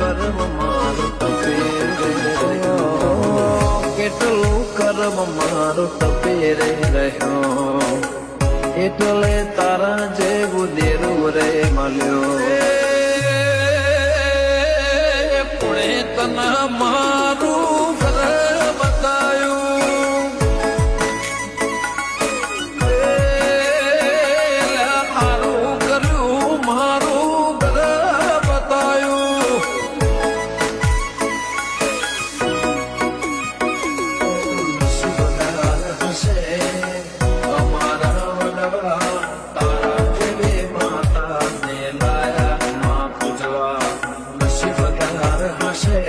કર્મ મારું ટપે રહ્યો, કેટલું કર્મ મારું ટપે રહ્યો, એટલે તારા જેવું દેરું રે મળ્યો. પુણે તના મારું ઘર બતાયું, હારું કર્યું મારું ઘર બતાયું. હશે અમારા વડવા તારા જેવી માતા ને લાયા માં પૂજવા. નસીબદાર હશે